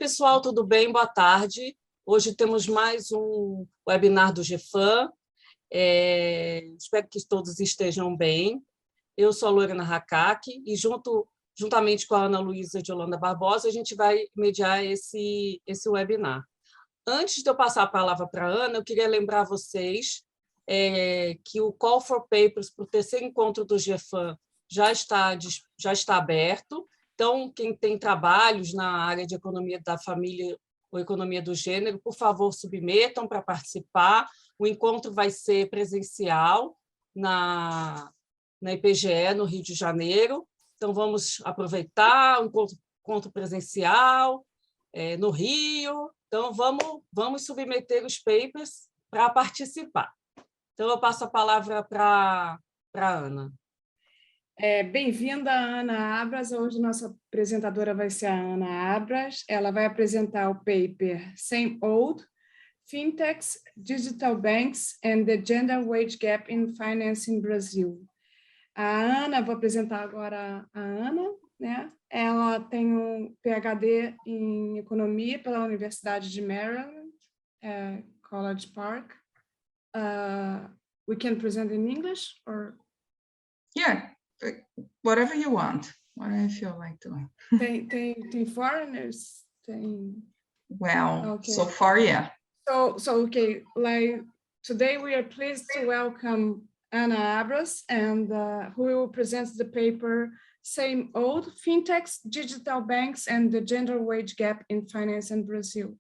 pessoal, tudo bem? Boa tarde. Hoje temos mais um webinar do GeFam. Espero que todos estejam bem. Eu sou a Lorena Hakak e, juntamente com a Ana Luísa de Holanda Barbosa, a gente vai mediar esse webinar. Antes de eu passar a palavra para a Ana, eu queria lembrar vocês que o Call for Papers para o terceiro encontro do GeFam já está aberto. Então, quem tem trabalhos na área de economia da família ou economia do gênero, por favor, submetam para participar. O encontro vai ser presencial na IPGE, no Rio de Janeiro. Então, vamos aproveitar o encontro presencial no Rio. Então, vamos submeter os papers para participar. Então, eu passo a palavra para a Ana. Bem-vinda, Ana Abras. Hoje nossa apresentadora vai ser a Ana Abras. Ela vai apresentar o paper Same Old, Fintechs, Digital Banks and the Gender Wage Gap in Finance in Brazil. A Ana, vou apresentar agora a Ana, né? Ela tem um PhD em Economia pela Universidade de Maryland, College Park. We can present in English or? Yeah. Whatever you want, whatever you feel like doing. Tem foreigners? Well, okay. So far, yeah. So okay, like today we are pleased to welcome Ana Abras, and who will present the paper Same Old, Fintechs, Digital Banks and the Gender Wage Gap in Finance in Brazil.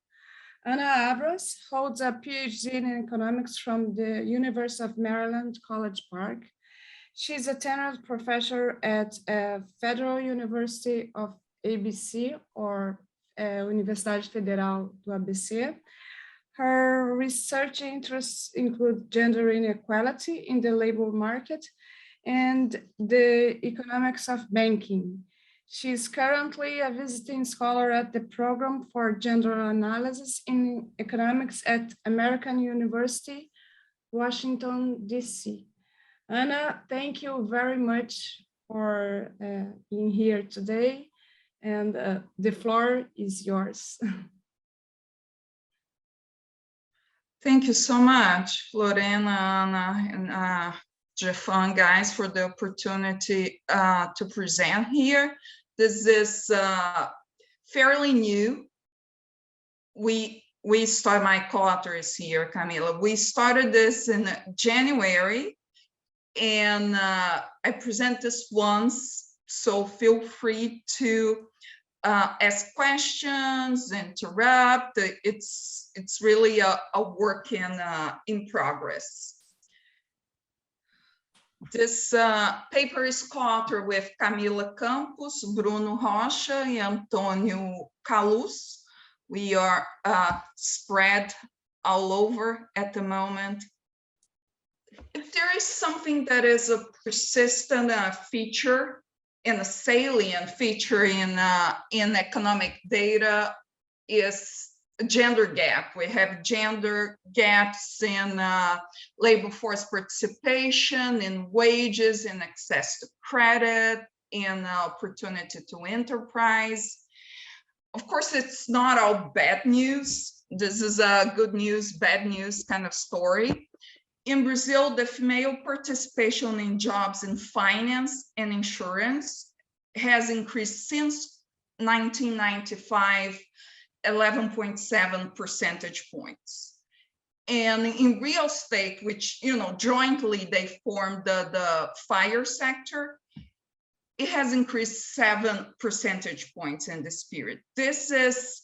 Ana Abras holds a PhD in economics from the University of Maryland, College Park. She's a tenured professor at Federal University of ABC, or Universidade Federal do ABC. Her research interests include gender inequality in the labor market and the economics of banking. She is currently a visiting scholar at the Program for Gender Analysis in Economics at American University, Washington, D.C. Ana, thank you very much for being here today, and the floor is yours. Thank you so much, Lorena, Ana, and GeFam guys, for the opportunity to present here. This is fairly new. We start, my co-author is here, Camila. We started this in January. And I present this once, so feel free to ask questions, interrupt. It's really a work in progress. This paper is co-authored with Camila Campos, Bruno Rocha, and Antonio Calus. We are spread all over at the moment. If there is something that is a persistent feature and a salient feature in economic data, is a gender gap. We have gender gaps in labor force participation, in wages, in access to credit, in opportunity to enterprise. Of course, it's not all bad news. This is a good news, bad news kind of story. In Brazil, the female participation in jobs in finance and insurance has increased since 1995, 11.7 percentage points. And in real estate, which, jointly they formed the FIRE sector, it has increased 7 percentage points in this period. This is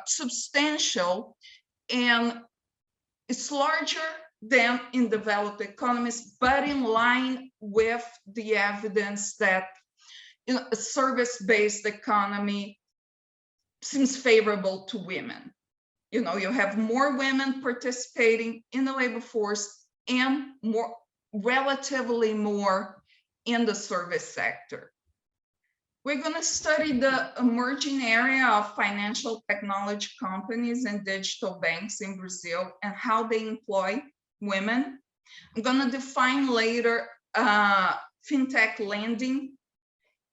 substantial, and it's larger than in developed economies, but in line with the evidence that a service-based economy seems favorable to women. You have more women participating in the labor force and relatively more in the service sector. We're going to study the emerging area of financial technology companies and digital banks in Brazil and how they employ women. I'm going to define later fintech lending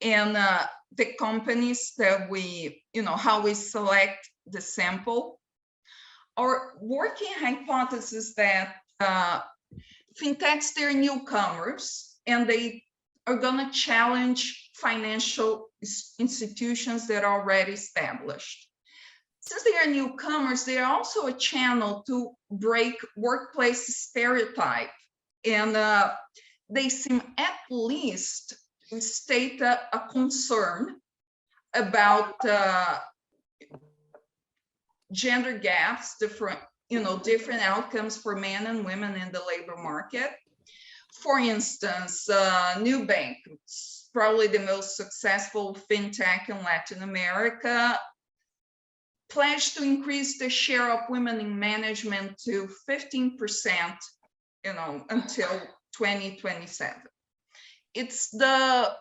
and the companies that we, how we select the sample. Our working hypothesis that fintechs, they're newcomers, and they are going to challenge financial institutions that are already established. Since they are newcomers, they are also a channel to break workplace stereotype, and they seem at least to state a concern about gender gaps, different outcomes for men and women in the labor market. For instance, Nubank, probably the most successful fintech in Latin America, pledged to increase the share of women in management to 15%, until 2027. It's the,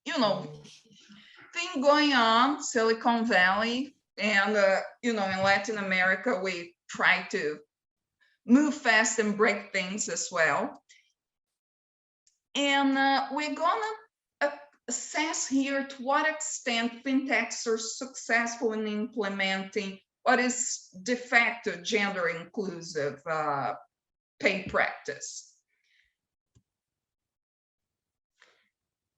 thing going on, Silicon Valley, and, in Latin America, we try to move fast and break things as well. And we're gonna assess here to what extent fintechs are successful in implementing what is de facto gender inclusive pay practice.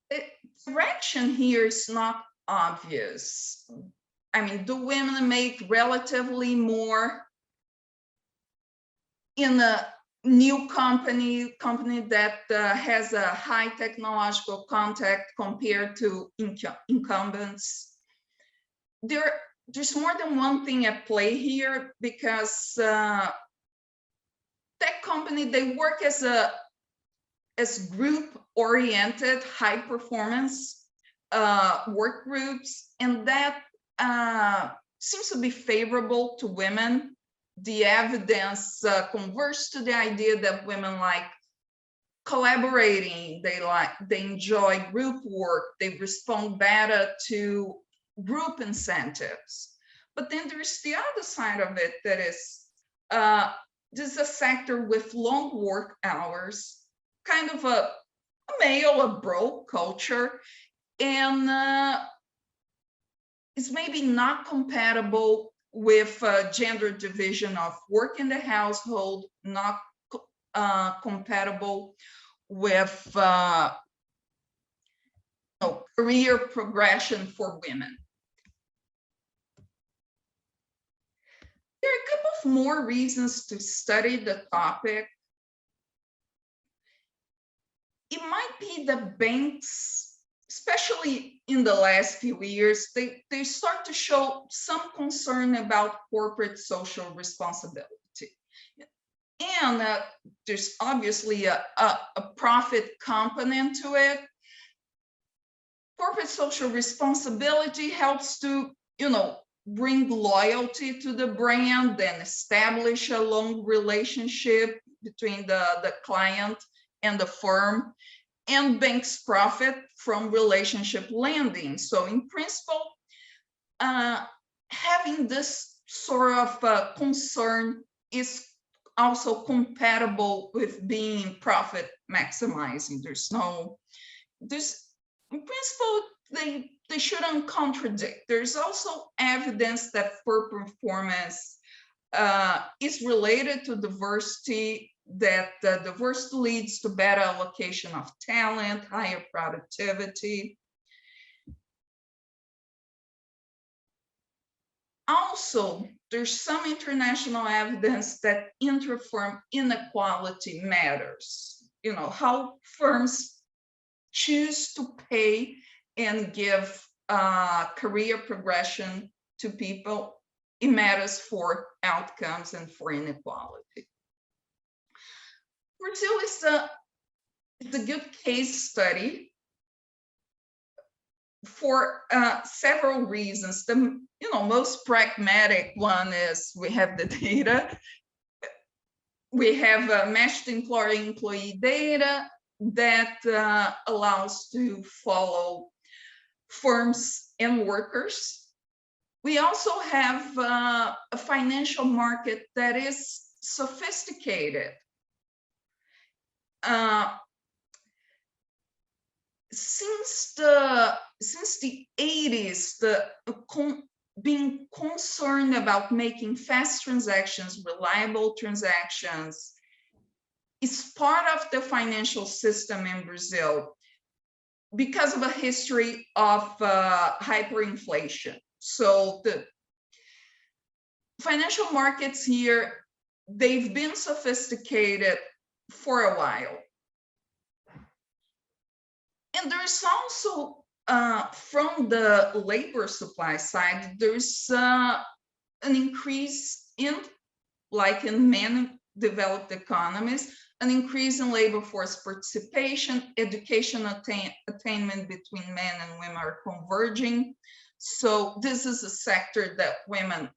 The direction here is not obvious. I mean, do women make relatively more in a new company that has a high technological content compared to incumbents? There's more than one thing at play here, because tech company, they work as group-oriented, high-performance work groups, and that seems to be favorable to women. The evidence converts to the idea that women like collaborating, they enjoy group work, they respond better to group incentives. But then there's the other side of it, that is, this is a sector with long work hours, kind of a male, a bro culture, and it's maybe not compatible with gender division of work in the household, not compatible with career progression for women. There are a couple of more reasons to study the topic. It might be the banks, especially in the last few years, they start to show some concern about corporate social responsibility. And there's obviously a profit component to it. Corporate social responsibility helps to, bring loyalty to the brand and establish a long relationship between the client and the firm, and banks profit from relationship lending. So in principle, having this sort of concern is also compatible with being profit maximizing. In principle, they shouldn't contradict. There's also evidence that for performance is related to diversity, that diversity leads to better allocation of talent, higher productivity. Also, there's some international evidence that inter-firm inequality matters. How firms choose to pay and give career progression to people, it matters for outcomes and for inequality. Brazil is a good case study for several reasons. The most pragmatic one is we have the data. We have matched employee data that allows to follow firms and workers. We also have a financial market that is sophisticated. since the 80s, being concerned about making fast transactions, reliable transactions, is part of the financial system in Brazil because of a history of hyperinflation. So the financial markets here, they've been sophisticated for a while. And there's also, from the labor supply side, there's an increase in, like in many developed economies, an increase in labor force participation, education attainment between men and women are converging. So this is a sector that women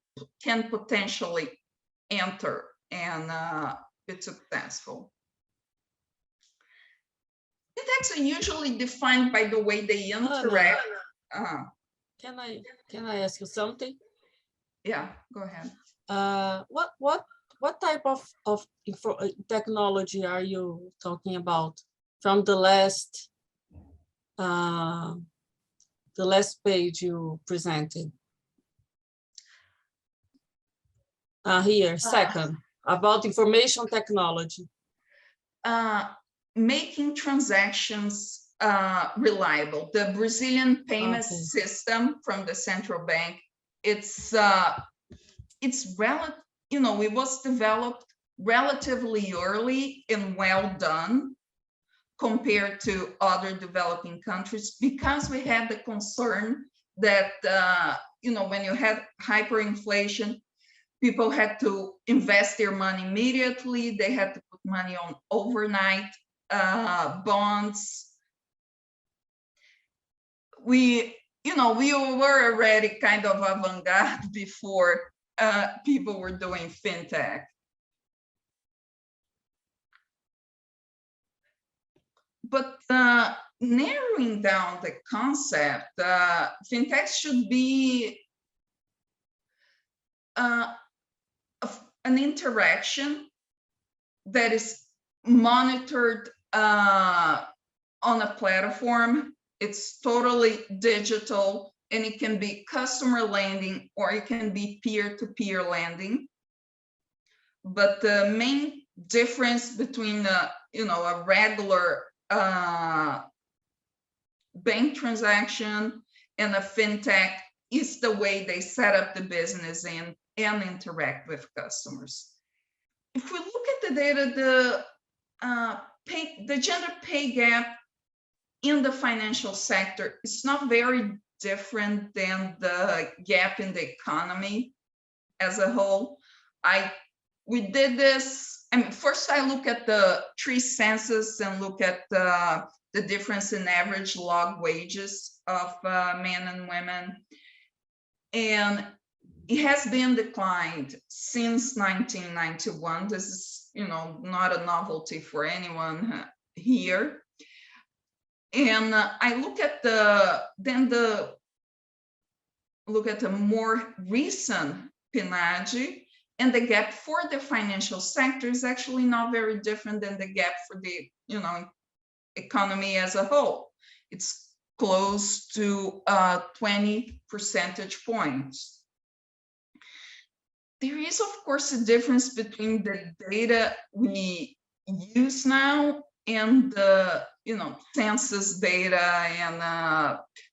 can potentially enter and be successful. Fintechs are usually defined by the way they interact. Can I ask you something? Yeah, go ahead. What type of technology are you talking about from the last page you presented? Here, second, about information technology. Making transactions reliable. The Brazilian payment system from the central bank, it was developed relatively early and well done compared to other developing countries, because we had the concern that when you had hyperinflation, people had to invest their money immediately. They had to put money on overnight bonds. We were already kind of avant-garde before people were doing fintech. But narrowing down the concept, fintechs should be an interaction that is monitored on a platform. It's totally digital, and it can be customer lending or it can be peer-to-peer lending. But the main difference between a regular bank transaction and a fintech is the way they set up the business and interact with customers. If we look at the data, the gender pay gap in the financial sector is not very different than the gap in the economy as a whole. We did this. First I look at the 3 census and look at the difference in average log wages of men and women. And it has been declined since 1991. This is, not a novelty for anyone here. And I look at look at the more recent PNAD, and the gap for the financial sector is actually not very different than the gap for the economy as a whole. It's close to 20 percentage points. There is, of course, a difference between the data we use now and the census data and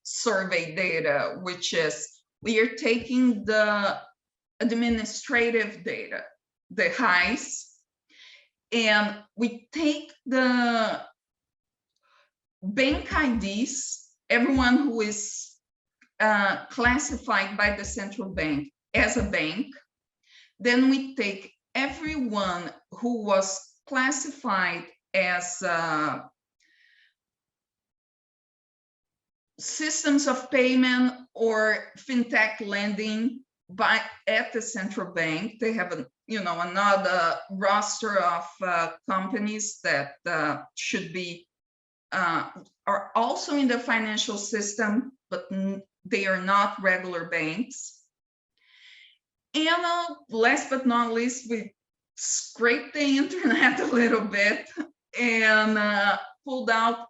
survey data, which is we are taking the administrative data, the highs, and we take the bank IDs, everyone who is classified by the central bank as a bank. Then we take everyone who was classified as systems of payment or fintech lending at the central bank. They have another roster of companies that should be are also in the financial system, but they are not regular banks. And last but not least, we scraped the internet a little bit and pulled out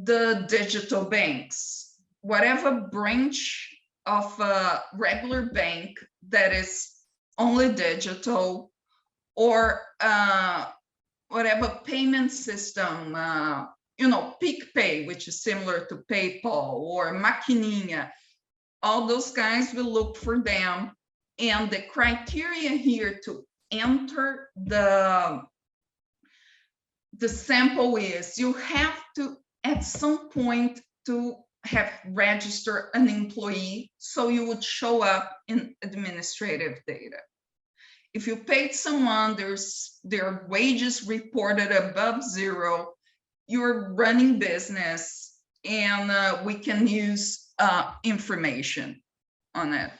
the digital banks. Whatever branch of a regular bank that is only digital, or whatever payment system, PicPay, which is similar to PayPal, or Maquininha, all those guys will look for them. And the criteria here to enter the sample is you have to, at some point, to have registered an employee, so you would show up in administrative data. If you paid someone, their wages reported above zero, you're running business, and we can use information on it.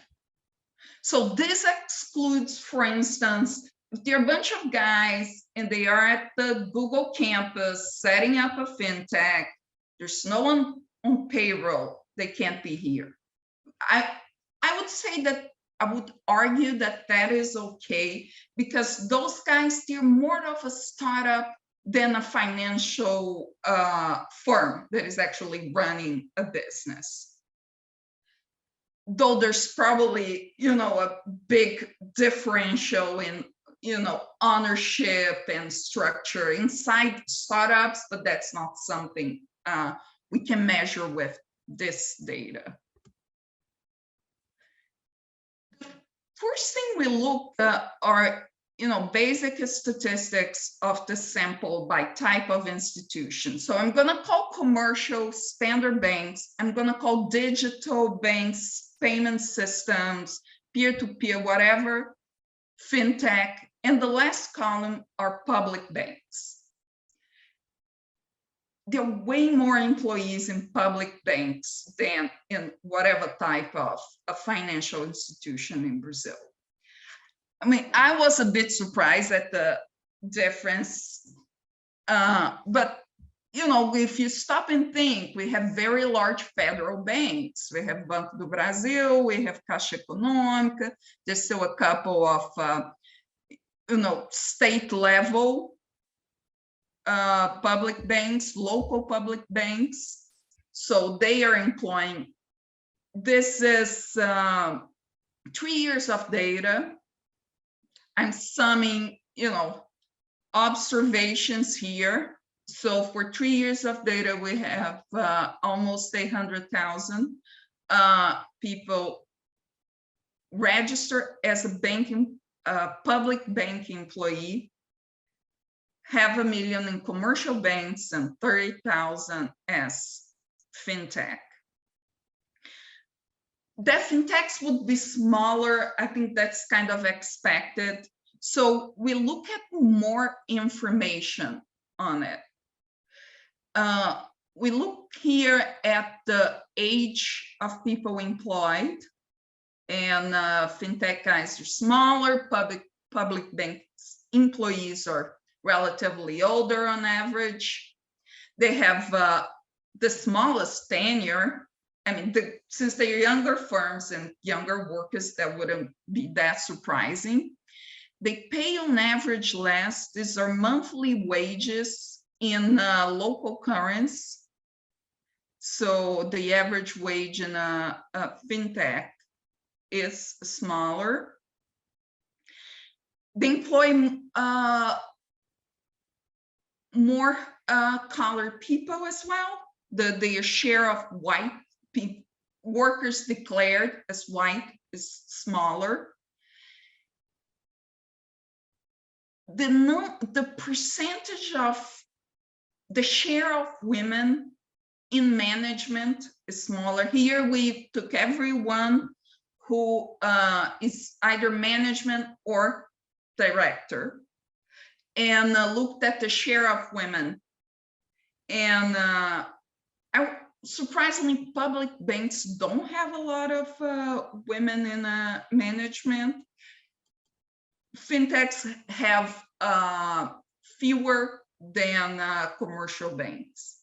So this excludes, for instance, if there are a bunch of guys and they are at the Google campus setting up a fintech, there's no one on payroll, they can't be here. I would say that, I would argue that that is okay, because those guys, they're more of a startup than a financial firm that is actually running a business. Though there's probably, a big differential in, ownership and structure inside startups, but that's not something we can measure with this data. First thing we look at are, basic statistics of the sample by type of institution. So I'm going to call commercial standard banks. I'm going to call digital banks, payment systems, peer-to-peer, whatever, fintech, and the last column are public banks. There are way more employees in public banks than in whatever type of a financial institution in Brazil. I mean, I was a bit surprised at the difference, but if you stop and think, we have very large federal banks. We have Banco do Brasil, we have Caixa Econômica, there's still a couple of, state level public banks, local public banks. So they are employing, this is 3 years of data. I'm summing, observations here. So for 3 years of data, we have almost 800,000 people registered as a public bank employee, 500,000 in commercial banks, and 30,000 as fintech. The fintechs would be smaller. I think that's kind of expected. So we look at more information on it. We look here at the age of people employed, and fintech guys are smaller. Public banks employees are relatively older on average. They have the smallest tenure. I mean, since they're younger firms and younger workers, that wouldn't be that surprising. They pay on average less. These are monthly wages in local currency. So the average wage in a fintech is smaller. They employ more colored people as well. Their share of white workers declared as white is smaller. The percentage of the share of women in management is smaller. Here we took everyone who is either management or director, and looked at the share of women. And surprisingly, public banks don't have a lot of women in management. Fintechs have fewer than commercial banks.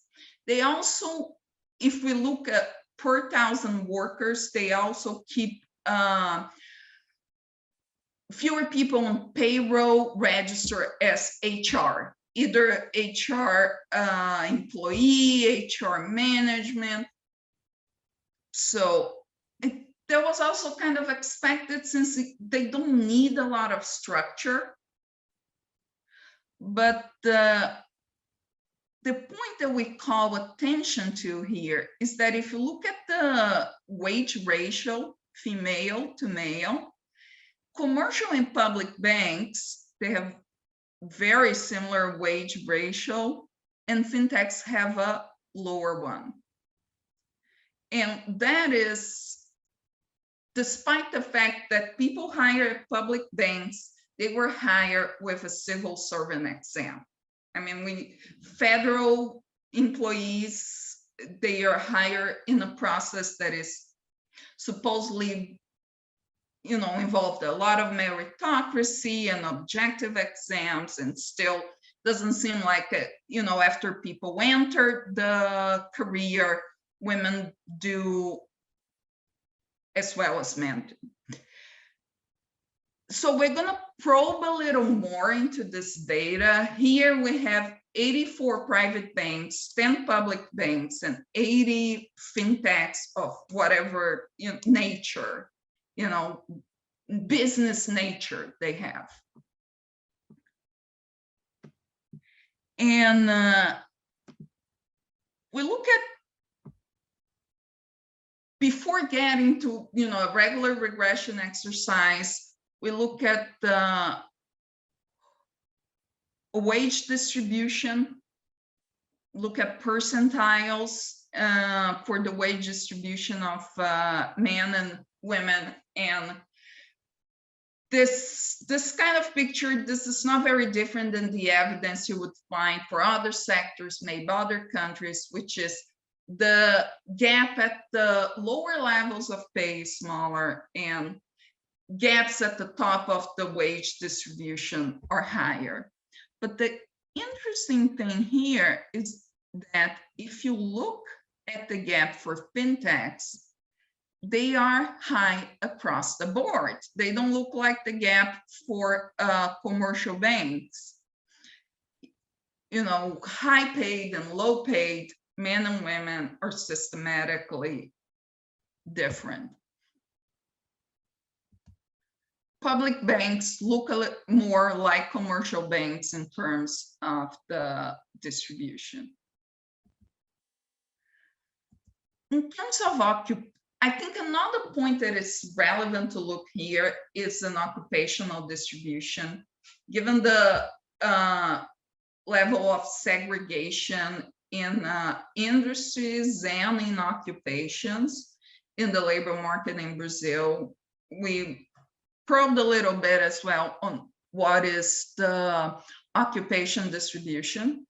They also, if we look at per 1,000 workers, they also keep fewer people on payroll register as HR. either HR employee, HR management. So that was also kind of expected since they don't need a lot of structure. But the point that we call attention to here is that if you look at the wage ratio, female to male, commercial and public banks, they have very similar wage ratio, and fintechs have a lower one. And that is despite the fact that people hired at public banks, they were hired with a civil servant exam. I mean, federal employees, they are hired in a process that is supposedly, involved a lot of meritocracy and objective exams, and still doesn't seem like it, after people enter the career, women do as well as men do. So we're going to probe a little more into this data. Here we have 84 private banks, 10 public banks, and 80 fintechs of whatever nature, business nature they have. And we look at, before getting to a regular regression exercise, we look at the wage distribution, look at percentiles for the wage distribution of men and women. And this kind of picture, this is not very different than the evidence you would find for other sectors, maybe other countries, which is the gap at the lower levels of pay is smaller and gaps at the top of the wage distribution are higher. But the interesting thing here is that if you look at the gap for fintechs, they are high across the board. They don't look like the gap for commercial banks. High paid and low paid men and women are systematically different. Public banks look a little more like commercial banks in terms of the distribution. In terms of I think another point that is relevant to look here is an occupational distribution. Given the level of segregation in industries and in occupations in the labor market in Brazil, we probed a little bit as well on what is the occupation distribution.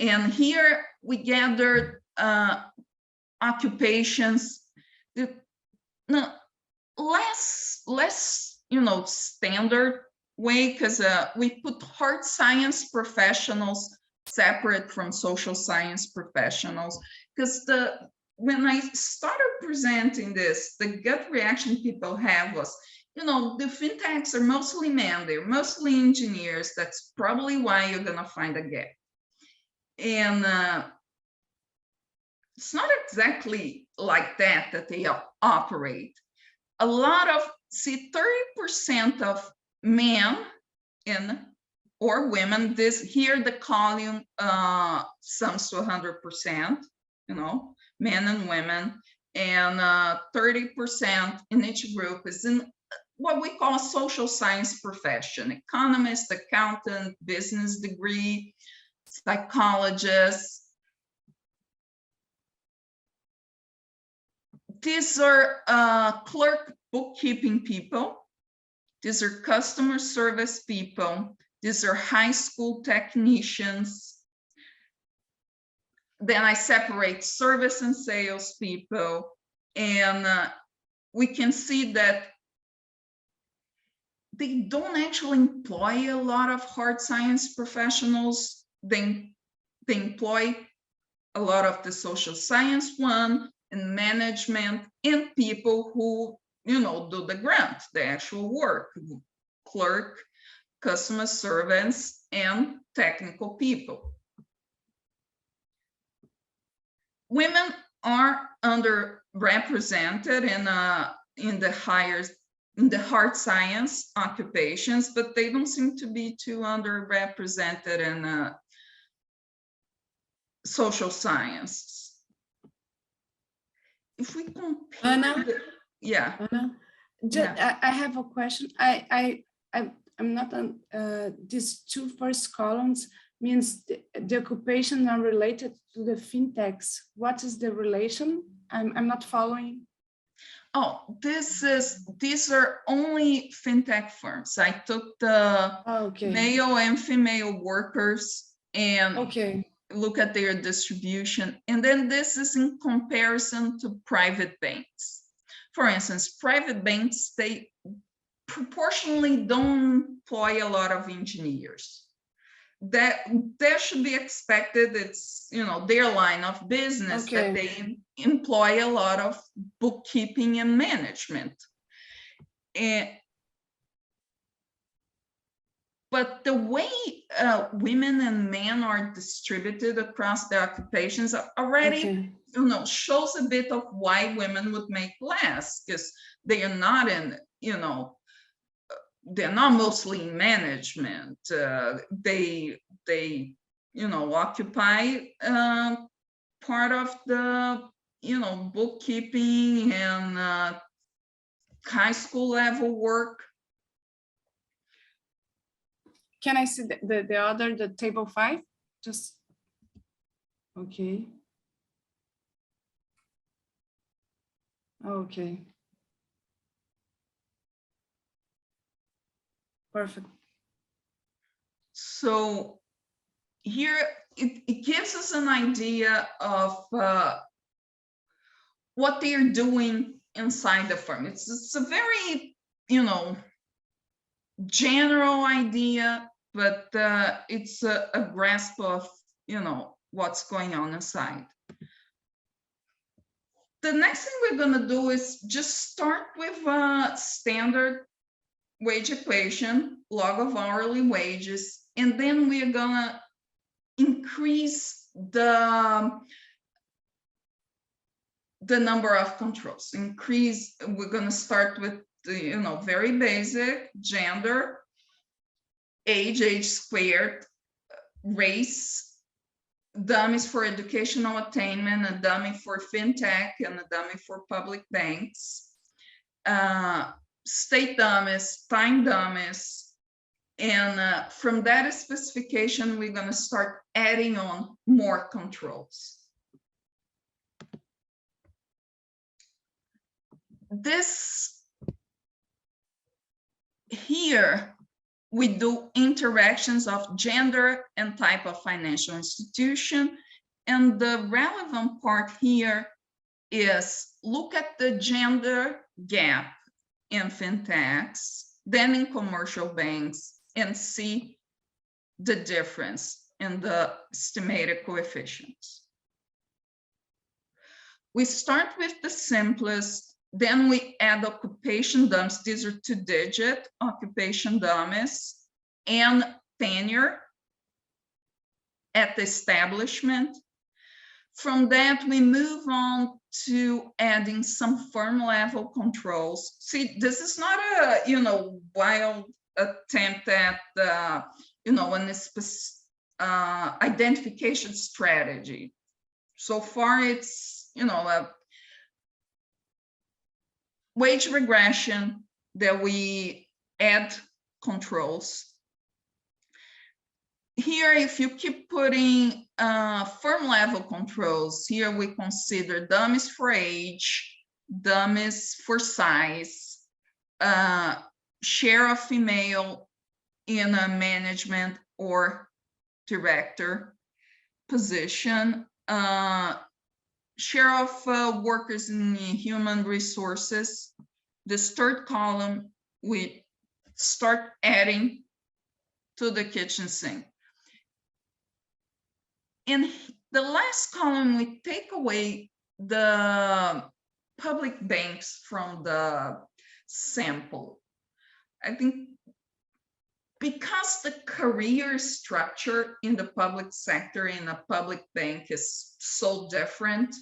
And here we gathered occupations that less standard way, because we put hard science professionals separate from social science professionals, because when I started presenting this, the gut reaction people have was, the fintechs are mostly men, they're mostly engineers. That's probably why you're gonna find a gap. And it's not exactly like that they operate. A lot of, 30% of men or women, here the column sums to 100%, men and women, and 30% in each group is in what we call a social science profession: economist, accountant, business degree, psychologist. These are clerk bookkeeping people. These are customer service people. These are high school technicians. Then I separate service and sales people. And we can see that they don't actually employ a lot of hard science professionals. They employ a lot of the social science one and management, and people who, do the grunt, the actual work, clerk, customer service, and technical people. Women are underrepresented in the hard science occupations, but they don't seem to be too underrepresented in social sciences. If we compare, Anna, yeah. Anna, I have a question. I'm not on these two first columns means the occupation are related to the fintechs. What is the relation? I'm not following. Oh, these are only fintech firms. I took the male and female workers and look at their distribution. And then this is in comparison to private banks. For instance, private banks, they proportionally don't employ a lot of engineers. That should be expected. It's, you know, their line of business that they employ a lot of bookkeeping and management. But the way women and men are distributed across the occupations already, you know, shows a bit of why women would make less, because they are not in, you know, they're not mostly in management. They you know, occupy part of the, you know, bookkeeping and high school level work. Can I see the table 5? Just okay. Okay. Perfect. So here it gives us an idea of what they're doing inside the firm. It's a very, you know, general idea, but it's a grasp of, you know, what's going on inside. The next thing we're going to do is just start with a standard wage equation, log of hourly wages, and then we're going to increase the number of controls. We're going to start with the, you know, very basic: gender, age squared, race, dummies for educational attainment, a dummy for fintech, and a dummy for public banks, state dummies, time dummies, and from that specification, we're going to start adding on more controls. This here, we do interactions of gender and type of financial institution. And the relevant part here is look at the gender gap in fintechs, then in commercial banks, and see the difference in the estimated coefficients. We start with the simplest, then we add occupation dummies. These are 2-digit occupation dummies and tenure at the establishment. From that, we move on to adding some firm level controls. See, this is not a, you know, wild attempt at, you know, an identification strategy. So far, it's, you know, a wage regression that we add controls. Here, if you keep putting firm level controls, here we consider dummies for age, dummies for size, share of female in a management or director position, share of workers in human resources. This third column, we start adding to the kitchen sink. In the last column, we take away the public banks from the sample. I think because the career structure in the public sector in a public bank is so different,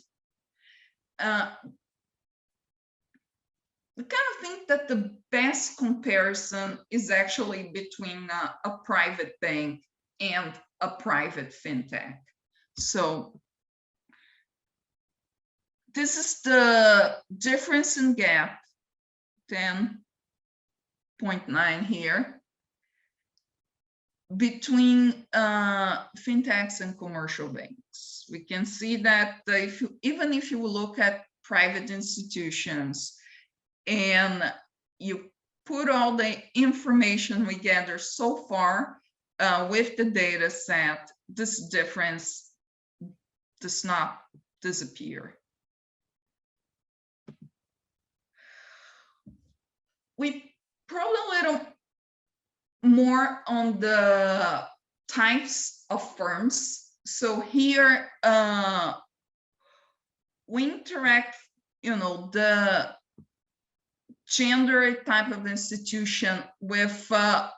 we kind of think that the best comparison is actually between a private bank and a private fintech. So this is the difference in gap, 10.9 here, between fintechs and commercial banks. We can see that even if you look at private institutions and you put all the information we gather so far with the data set, this difference does not disappear. We probably a little more on the types of firms. So here we interact, the gender type of institution with a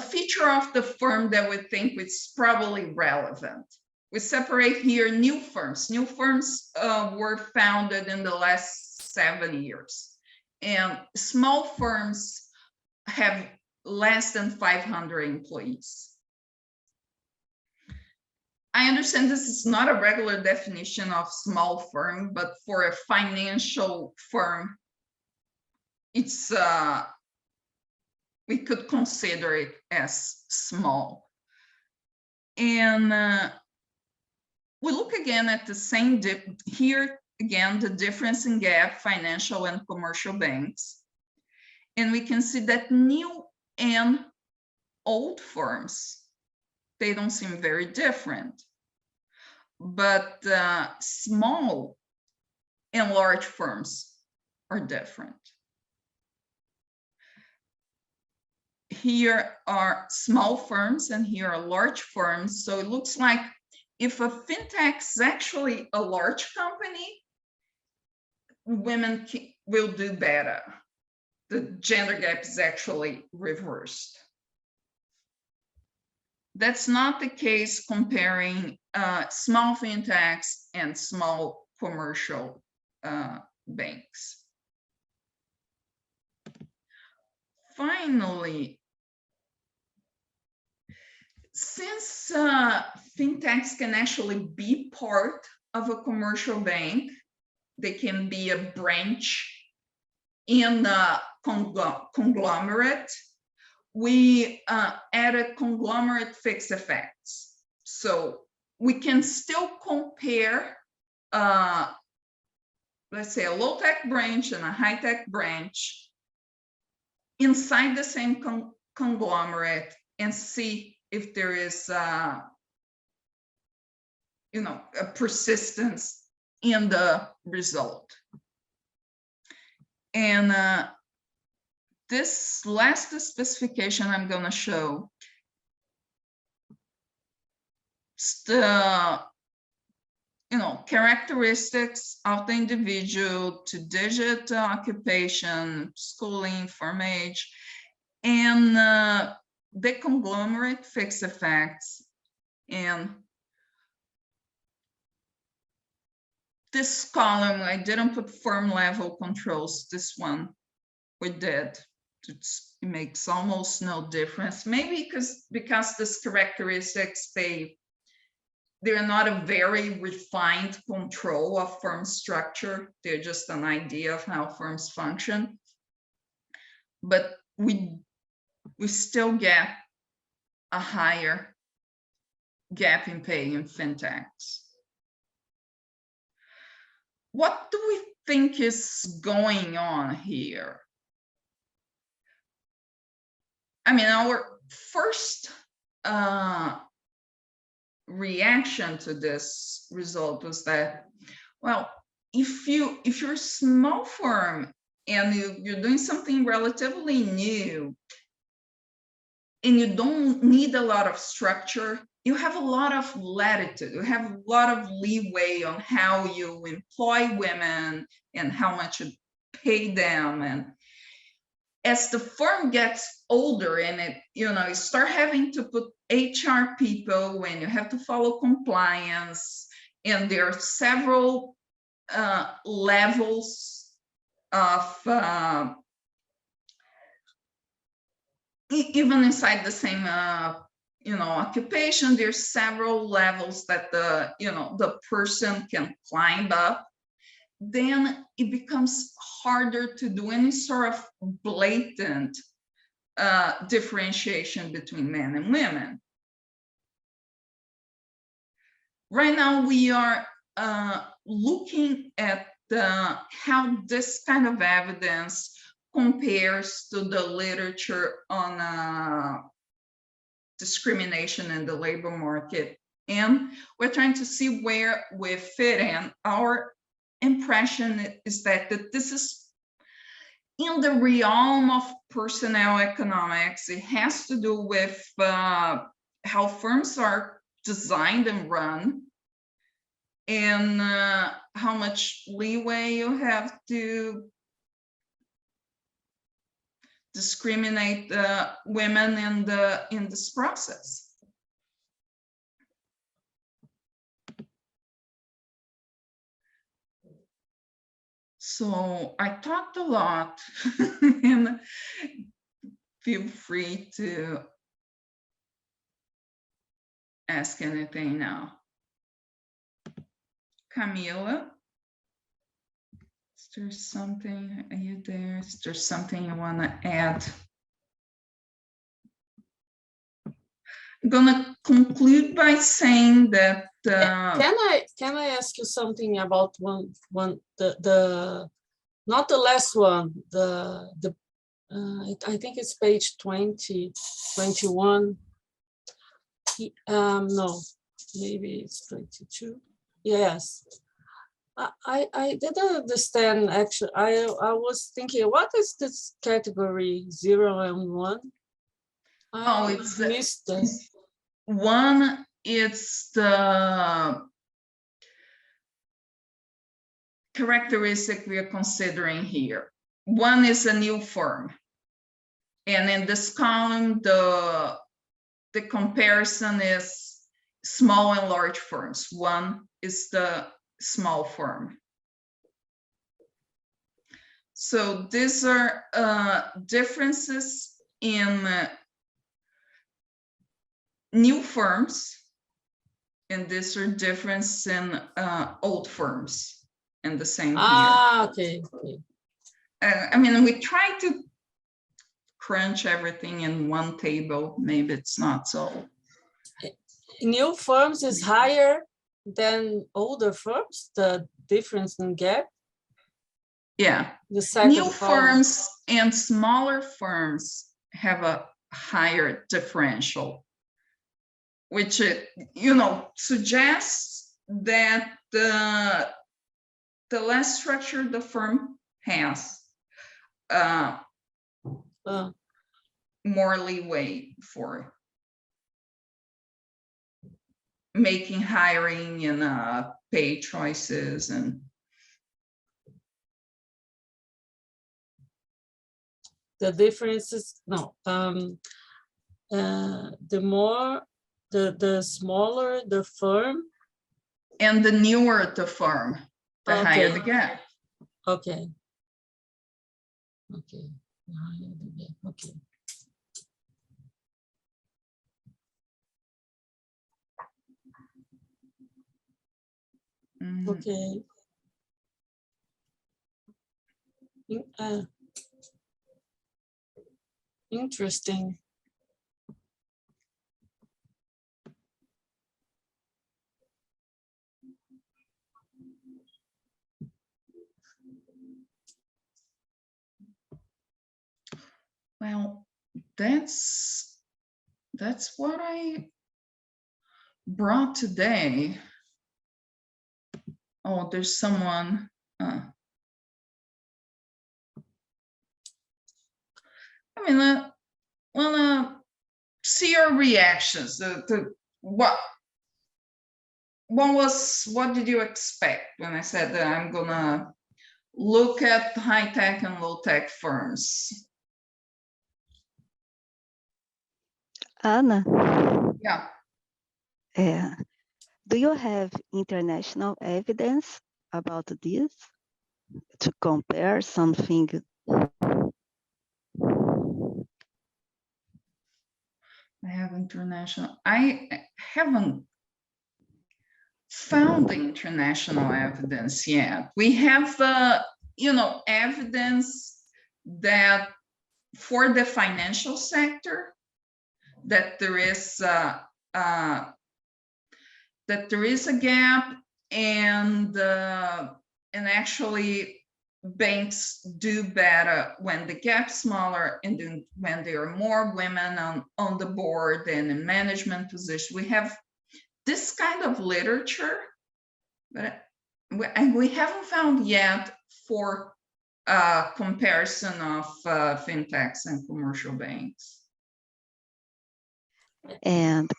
feature of the firm that we think is probably relevant. We separate here new firms. New firms were founded in the last 7 years, and small firms have less than 500 employees. I understand this is not a regular definition of small firm, but for a financial firm, it's we could consider it as small. And we look again at the same here again, the difference in gap, financial and commercial banks. And we can see that new and old firms, they don't seem very different. But small and large firms are different. Here are small firms and here are large firms. So it looks like if a fintech is actually a large company, women will do better. The gender gap is actually reversed. That's not the case comparing small fintechs and small commercial banks. Finally, since fintechs can actually be part of a commercial bank, they can be a branch in a conglomerate, we added conglomerate fixed effects. So we can still compare, let's say, a low-tech branch and a high-tech branch inside the same conglomerate and see if there is, a persistence in the result. And this last specification I'm going to show is the characteristics of the individual, to digit, occupation, schooling, farm age, and the conglomerate fixed effects. And this column, I didn't put firm level controls. This one we did. It makes almost no difference. Maybe because these characteristics, they're not a very refined control of firm structure. They're just an idea of how firms function. But we still get a higher gap in pay in fintechs. What do we think is going on here? I mean, our first reaction to this result was that, well, if you're a small firm and you're doing something relatively new and you don't need a lot of structure, you have a lot of latitude, you have a lot of leeway on how you employ women and how much you pay them. as the firm gets older and it, you start having to put HR people when you have to follow compliance, and there are several levels of even inside the same occupation, there's several levels that the person can climb up. Then it becomes harder to do any sort of blatant differentiation between men and women. Right now, we are looking at how this kind of evidence compares to the literature on discrimination in the labor market. And we're trying to see where we fit in. Our impression is that this is in the realm of personnel economics. It has to do with how firms are designed and run, and how much leeway you have to discriminate women in this process. So I talked a lot, and feel free to ask anything now. Camila, is there something, are you there? Is there something you want to add? I'm gonna conclude by saying that can I ask you something about the not the last one, I think it's page 20, 21. No, maybe it's 22. Yes. I didn't understand actually. I was thinking, what is this category 0 and 1? It's missed this. One, it's the characteristic we are considering here. One is a new firm. And in this column, the comparison is small and large firms. One is the small firm. So these are differences in new firms, and these are differences in old firms. And the same here. Okay. I mean, we try to crunch everything in one table. Maybe it's not so. New firms is higher than older firms, the difference in gap? Yeah. The second new firms and smaller firms have a higher differential, which, suggests that the less structure the firm has, more leeway for making hiring and pay choices. And the difference is the smaller the firm, and the newer the firm, the higher the gap. Okay. Okay. Okay. Okay. Interesting. Well, that's what I brought today. Oh, there's someone. I mean, I wanna see your reactions. What did you expect when I said that I'm gonna look at high tech and low tech firms? Ana, Yeah. do you have international evidence about this to compare something? I have international. I haven't found international evidence yet. We have, evidence that for the financial sector, that there is a gap, and actually banks do better when the gap's smaller and then when there are more women on the board and in management position. We have this kind of literature, but we haven't found yet for comparison of fintechs and commercial banks. And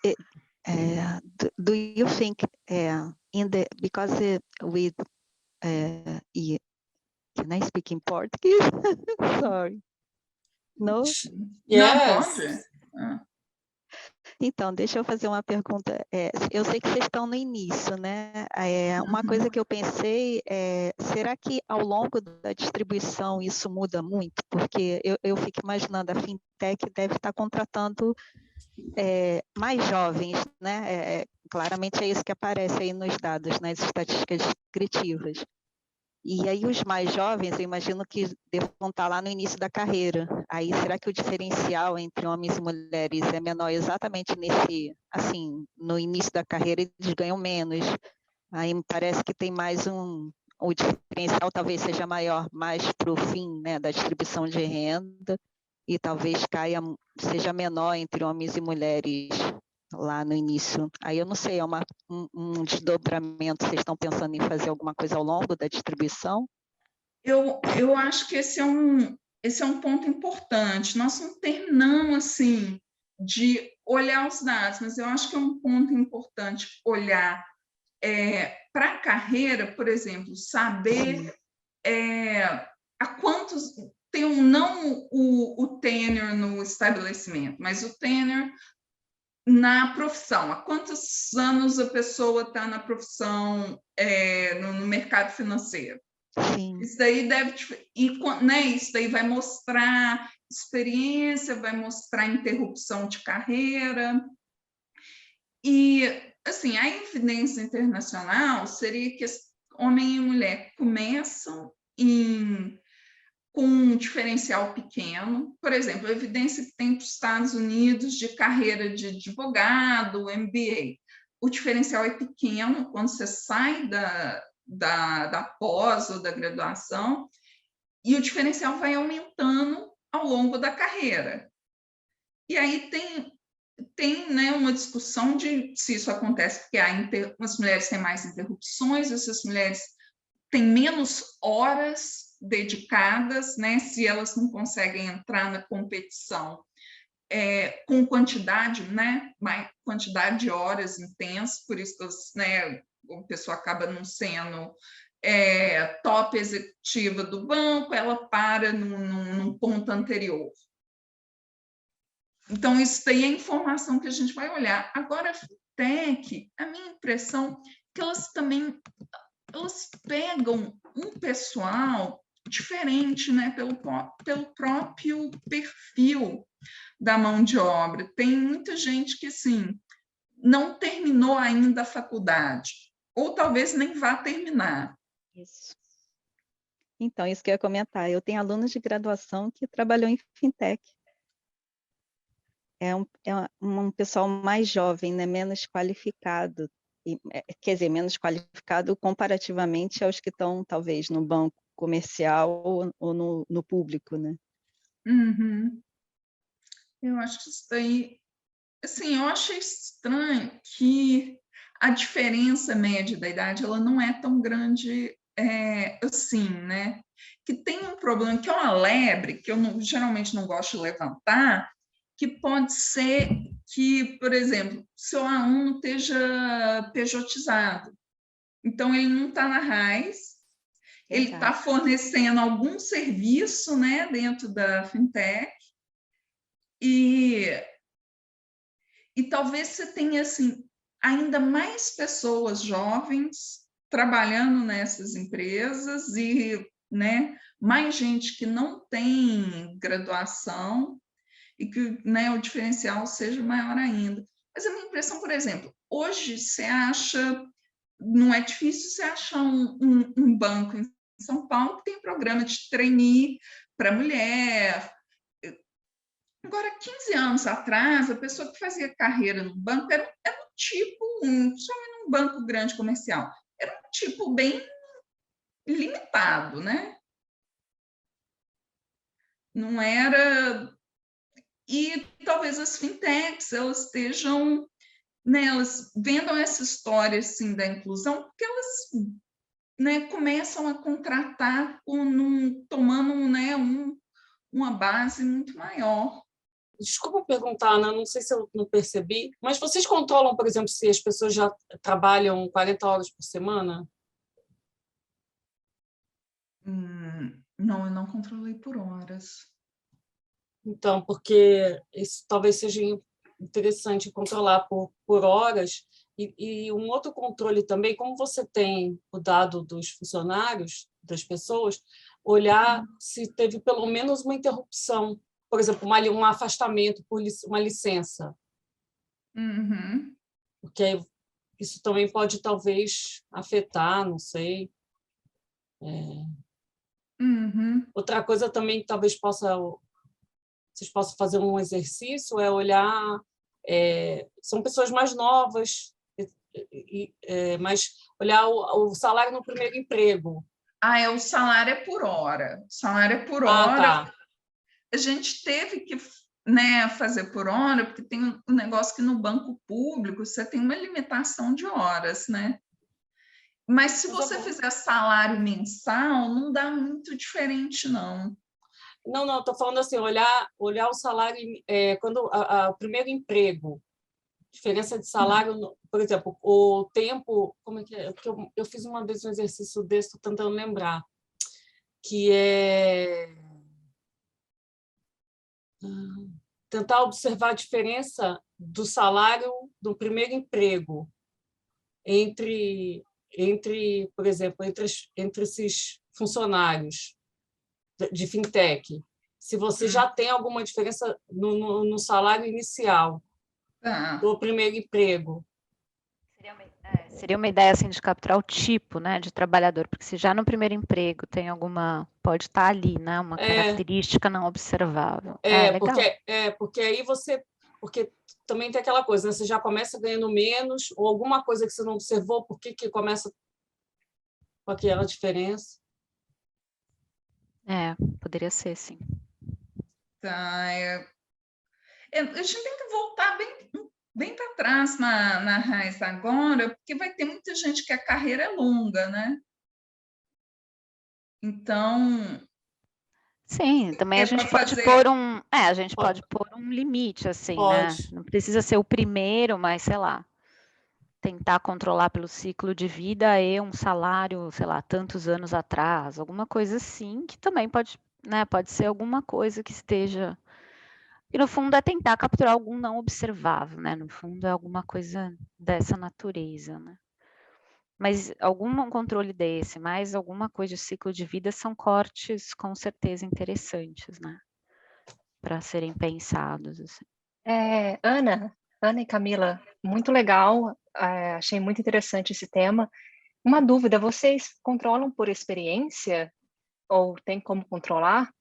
do you think because with can I speak in Portuguese? Sorry. No? Yes. Não pode? Então, deixa eu fazer uma pergunta. Eu sei que vocês estão no início, né? Uma coisa que eu pensei é, será que ao longo da distribuição isso muda muito? Porque eu fico imaginando, a fintech deve estar contratando mais jovens, né? Claramente é isso que aparece aí nos dados, nas estatísticas descritivas. E aí os mais jovens, eu imagino que devam estar lá no início da carreira. Aí será que o diferencial entre homens e mulheres é menor exatamente assim, no início da carreira eles ganham menos? Aí me parece que tem mais o diferencial talvez seja maior mais para o fim, né, da distribuição de renda, e talvez seja menor entre homens e mulheres lá no início. Aí eu não sei, é um desdobramento, vocês estão pensando em fazer alguma coisa ao longo da distribuição? Eu acho que esse é um ponto importante. Nós não terminamos assim de olhar os dados, mas eu acho que é um ponto importante olhar para a carreira, por exemplo, saber a quantos tem não o tenure no estabelecimento, mas o tenure na profissão. Há quantos anos a pessoa está na profissão, no mercado financeiro? Sim. Isso daí isso daí vai mostrar experiência, vai mostrar interrupção de carreira. E assim, a evidência internacional seria que homem e mulher começam com um diferencial pequeno. Por exemplo, a evidência que tem para os Estados Unidos de carreira de advogado, MBA. O diferencial é pequeno quando você sai da pós ou da graduação, e o diferencial vai aumentando ao longo da carreira. E aí tem né, uma discussão de se isso acontece porque as mulheres têm mais interrupções, essas mulheres têm menos horas dedicadas, né, se elas não conseguem entrar na competição com quantidade, né, quantidade de horas intensas, por isso né, a pessoa acaba não sendo top executiva do banco, ela para num ponto anterior. Então, isso daí é a informação que a gente vai olhar. Agora, a fintech, a minha impressão é que elas pegam um pessoal diferente, né, pelo próprio perfil da mão de obra. Tem muita gente que, assim, não terminou ainda a faculdade, ou talvez nem vá terminar. Isso. Então, isso que eu ia comentar. Eu tenho alunos de graduação que trabalham em fintech. É um pessoal mais jovem, né, menos qualificado. Quer dizer, menos qualificado comparativamente aos que estão, talvez, no banco comercial ou no público, né? Uhum. Eu acho que isso daí... Assim, eu achei estranho que a diferença média da idade ela não é tão grande assim, né? Que tem um problema, que é uma lebre, que eu geralmente não gosto de levantar, que pode ser que, por exemplo, seu aluno esteja pejotizado. Então, ele não está na raiz, ele está fornecendo algum serviço, né, dentro da fintech, e E talvez você tenha, assim, ainda mais pessoas jovens trabalhando nessas empresas e, né, mais gente que não tem graduação e que, né, o diferencial seja maior ainda. Mas a minha impressão, por exemplo, hoje você acha, não é difícil você achar um banco em São Paulo que tem programa de trainee para mulher. Agora, 15 anos atrás, a pessoa que fazia carreira no banco era um tipo, principalmente num banco grande comercial, era um tipo bem limitado, né? Não era... E talvez as fintechs, elas estejam, né, elas vendam essa história, assim, da inclusão, porque elas, né, começam a contratar tomando, né, uma base muito maior. Desculpa perguntar, Ana, não sei se eu não percebi, mas vocês controlam, por exemplo, se as pessoas já trabalham 40 horas por semana? Não, eu não controlei por horas. Então, porque isso talvez seja interessante controlar por horas. E um outro controle também, como você tem o dado dos funcionários, das pessoas, olhar se teve pelo menos uma interrupção, por exemplo, um afastamento por uma licença. Uhum. Porque aí isso também pode, talvez, afetar, não sei. Uhum. Outra coisa também que talvez vocês possam fazer um exercício é olhar... são pessoas mais novas, mas olhar o salário no primeiro emprego. O salário é por hora. O salário é por Ah, hora. tá. A gente teve que, né, fazer por hora, porque tem um negócio que no banco público você tem uma limitação de horas, né? Mas se você fizer salário mensal, não dá muito diferente, não. Não, estou falando assim, olhar o salário, quando o primeiro emprego, diferença de salário, por exemplo, o tempo, como é que é? Porque eu fiz uma vez um exercício desse, estou tentando lembrar, que é tentar observar a diferença do salário do primeiro emprego entre por exemplo, entre esses funcionários de fintech, se você já tem alguma diferença no salário inicial do primeiro emprego. Seria uma ideia assim, de capturar o tipo, né, de trabalhador, porque se já no primeiro emprego tem alguma, pode estar ali, né, uma característica não observável. Legal. Porque aí porque também tem aquela coisa, né, você já começa ganhando menos, ou alguma coisa que você não observou, por que começa com aquela diferença? Poderia ser, sim. Tá, a gente tem que voltar bem para trás na raiz agora, porque vai ter muita gente que a carreira é longa, né? Então... Sim, também a gente pode pôr um limite, assim, né? Não precisa ser o primeiro, mas, sei lá, tentar controlar pelo ciclo de vida e um salário, sei lá, tantos anos atrás, alguma coisa assim, que também pode, né, pode ser alguma coisa que esteja... E, no fundo, é tentar capturar algum não observável, né? No fundo, é alguma coisa dessa natureza, né? Mas algum controle desse, mais alguma coisa de ciclo de vida, são cortes com certeza interessantes, né? Para serem pensados. Assim. Ana e Camila, muito legal, achei muito interessante esse tema. Uma dúvida, vocês controlam por experiência ou tem como controlar?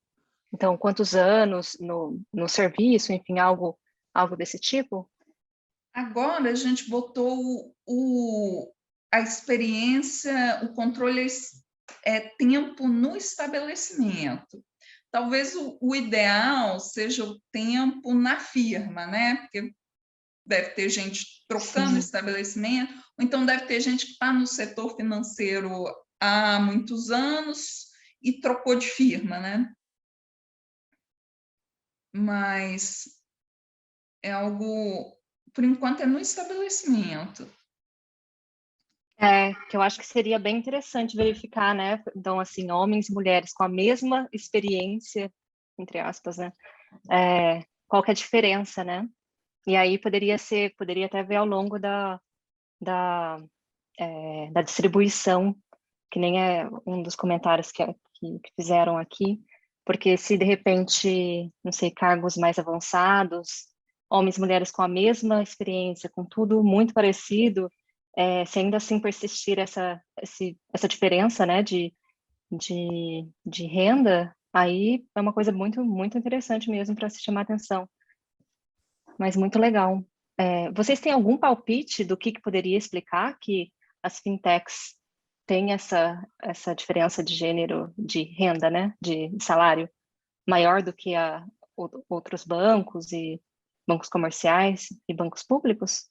Então, quantos anos no serviço, enfim, algo desse tipo? Agora a gente botou a experiência, o controle tempo no estabelecimento. Talvez o ideal seja o tempo na firma, né? Porque deve ter gente trocando o estabelecimento, ou então deve ter gente que está no setor financeiro há muitos anos e trocou de firma, né? Mas é algo, por enquanto, é no estabelecimento. Que eu acho que seria bem interessante verificar, né? Então, assim, homens e mulheres com a mesma experiência, entre aspas, né? Qual que é a diferença, né? E aí poderia até ver ao longo da distribuição, que nem é um dos comentários que fizeram aqui, porque se de repente, não sei, cargos mais avançados, homens e mulheres com a mesma experiência, com tudo muito parecido, se ainda assim persistir essa diferença, né, de renda, aí é uma coisa muito, muito interessante mesmo para se chamar atenção. Mas muito legal. Vocês têm algum palpite do que poderia explicar que as fintechs têm essa diferença de gênero, de renda, né, de salário, maior do que outros bancos e bancos comerciais e bancos públicos?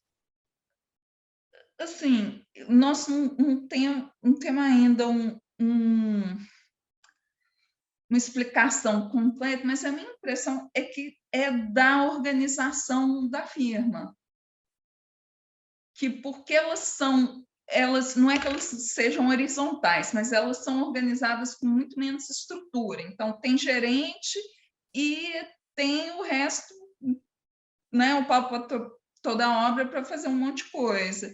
Assim, nós não temos ainda uma explicação completa, mas a minha impressão é que é da organização da firma. Que porque elas não é que elas sejam horizontais, mas elas são organizadas com muito menos estrutura. Então, tem gerente e tem o resto, né, o pau para toda a obra para fazer um monte de coisa.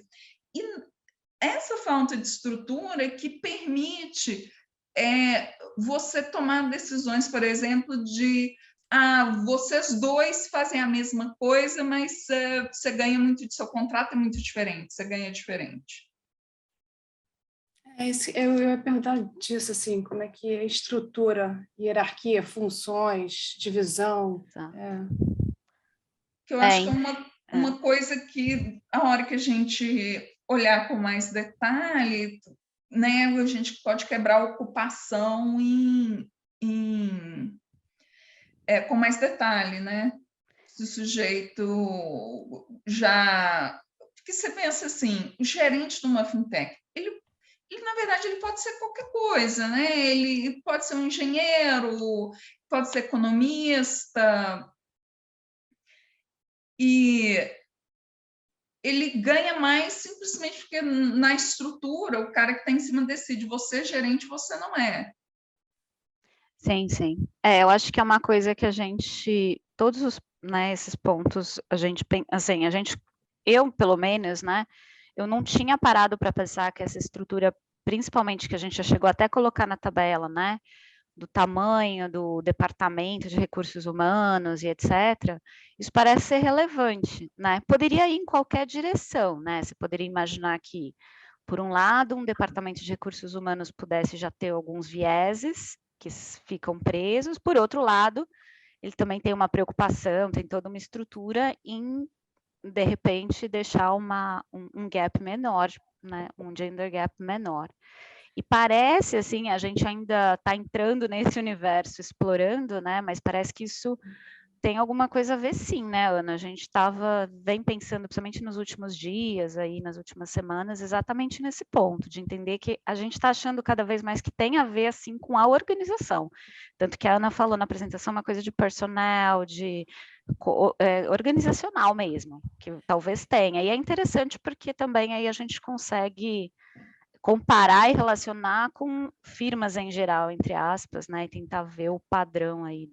E essa falta de estrutura que permite você tomar decisões, por exemplo, de vocês dois fazem a mesma coisa, mas você ganha muito, seu contrato é muito diferente, você ganha diferente. Eu ia perguntar disso, assim, como é que é a estrutura, hierarquia, funções, divisão. Que eu acho que é uma coisa que, a hora que a gente olhar com mais detalhe, né, a gente pode quebrar a ocupação com mais detalhe, né? Se o sujeito já... Porque você pensa assim, o gerente de uma fintech, ele na verdade, ele pode ser qualquer coisa, né? Ele pode ser um engenheiro, pode ser economista, e ele ganha mais simplesmente porque na estrutura, o cara que está em cima decide, você é gerente, você não é. Sim, sim. Eu acho que é uma coisa que a gente, todos os, né, esses pontos, assim, eu, pelo menos, né, eu não tinha parado para pensar que essa estrutura, principalmente que a gente já chegou até a colocar na tabela, né, do tamanho do departamento de recursos humanos e etc., isso parece ser relevante, né? Poderia ir em qualquer direção, né? Você poderia imaginar que, por um lado, um departamento de recursos humanos pudesse já ter alguns vieses que ficam presos, por outro lado, ele também tem uma preocupação, tem toda uma estrutura em, de repente, deixar um gap menor, né? Um gender gap menor. E parece, assim, a gente ainda está entrando nesse universo, explorando, né? Mas parece que isso tem alguma coisa a ver, sim, né, Ana? A gente vem pensando, principalmente nos últimos dias, aí, nas últimas semanas, exatamente nesse ponto, de entender que a gente está achando cada vez mais que tem a ver, assim, com a organização. Tanto que a Ana falou na apresentação uma coisa de personnel, de organizacional mesmo, que talvez tenha. E é interessante porque também aí a gente consegue comparar e relacionar com firmas em geral, entre aspas, né, e tentar ver o padrão aí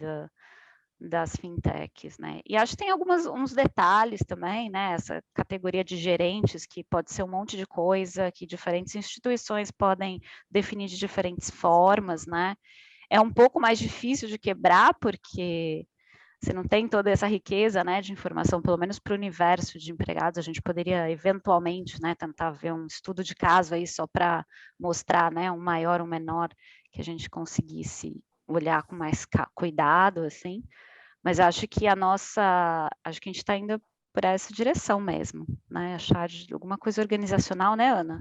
das fintechs, né. E acho que tem uns detalhes também, né, essa categoria de gerentes, que pode ser um monte de coisa, que diferentes instituições podem definir de diferentes formas, né. É um pouco mais difícil de quebrar, porque você não tem toda essa riqueza, né, de informação, pelo menos para o universo de empregados. A gente poderia eventualmente, né, tentar ver um estudo de caso aí só para mostrar, né, um maior, um menor, que a gente conseguisse olhar com mais cuidado, assim. Mas acho que acho que a gente está indo por essa direção mesmo, né, achar alguma coisa organizacional, né, Ana?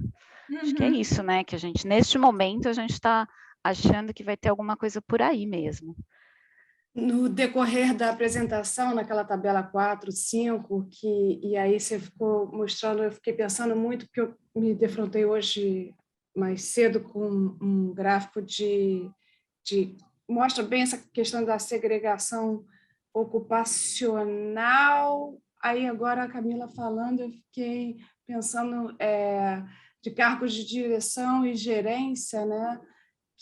Acho que é isso, né, que a gente, neste momento, a gente está achando que vai ter alguma coisa por aí mesmo. No decorrer da apresentação, naquela tabela 4, 5, e aí você ficou mostrando, eu fiquei pensando muito, porque eu me defrontei hoje mais cedo com um gráfico mostra bem essa questão da segregação ocupacional. Aí agora a Camila falando, eu fiquei pensando de cargos de direção e gerência, né?